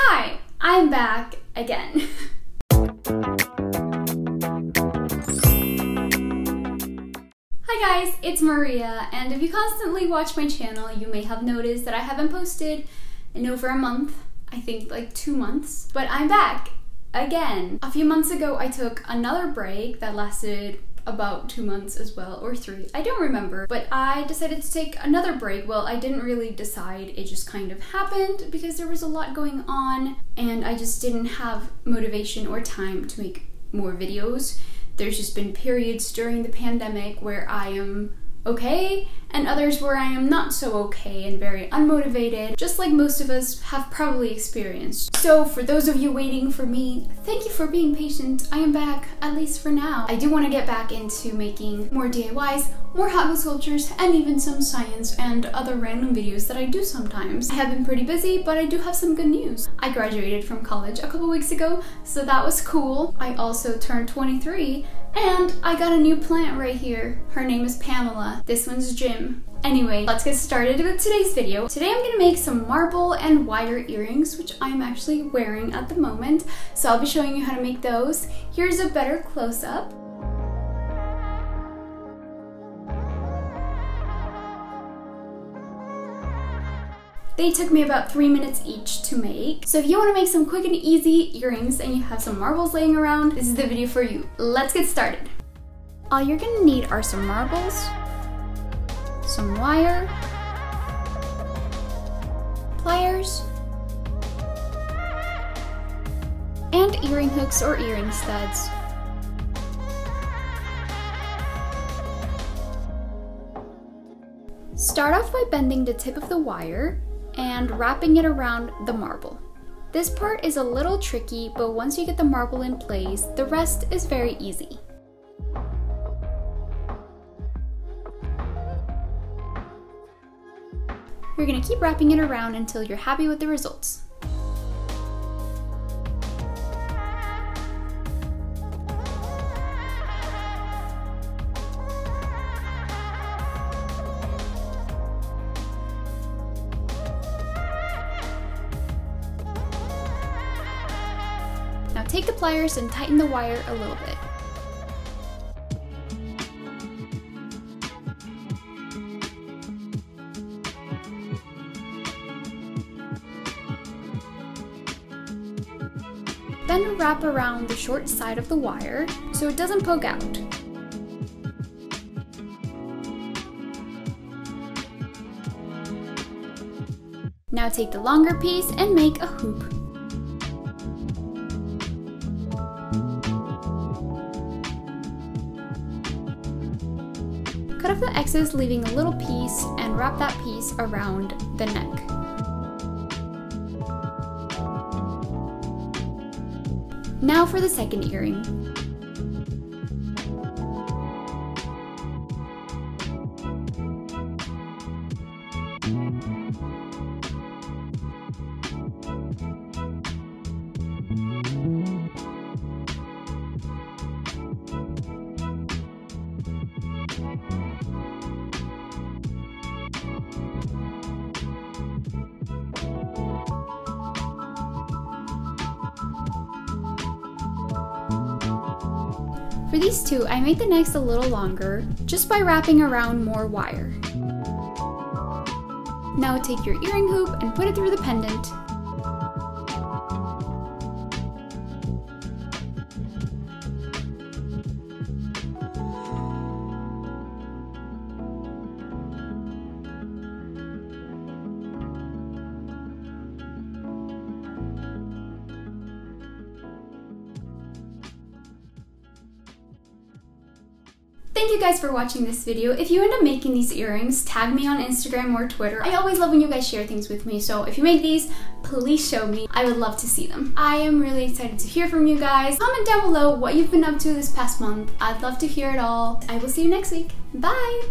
Hi, I'm back again. Hi guys, it's Maria, and if you constantly watch my channel, you may have noticed that I haven't posted in over a month. I think like 2 months, but I'm back again. A few months ago, I took another break that lasted about 2 months as well, or 3, I don't remember, but I decided to take another break. Well, I didn't really decide, it just kind of happened because there was a lot going on and I just didn't have motivation or time to make more videos. There's just been periods during the pandemic where I am okay, and others where I am not so okay and very unmotivated, just like most of us have probably experienced. So for those of you waiting for me, thank you for being patient. I am back, at least for now. I do want to get back into making more DIYs, more Hot Wheels sculptures, and even some science and other random videos that I do sometimes. I have been pretty busy, but I do have some good news. I graduated from college a couple weeks ago, so that was cool. I also turned 23, and I got a new plant right here. Her name is Pamela. This one's Jim. Anyway, let's get started with today's video. Today I'm gonna make some marble and wire earrings, which I'm actually wearing at the moment. So I'll be showing you how to make those. Here's a better close-up. They took me about 3 minutes each to make. So if you want to make some quick and easy earrings and you have some marbles laying around, this is the video for you. Let's get started. All you're gonna need are some marbles, some wire, pliers, and earring hooks or earring studs. Start off by bending the tip of the wire and wrapping it around the marble. This part is a little tricky, but once you get the marble in place, the rest is very easy. You're gonna keep wrapping it around until you're happy with the results. Now take the pliers and tighten the wire a little bit. Then wrap around the short side of the wire so it doesn't poke out. Now take the longer piece and make a hoop. Cut off the excess, leaving a little piece, and wrap that piece around the neck. Now for the second earring. For these two, I made the necks a little longer just by wrapping around more wire. Now take your earring hoop and put it through the pendant. Thank you guys for watching this video. If you end up making these earrings, tag me on Instagram or Twitter. I always love when you guys share things with me, so if you make these, please show me. I would love to see them. I am really excited to hear from you guys. Comment down below what you've been up to this past month. I'd love to hear it all. I will see you next week. Bye!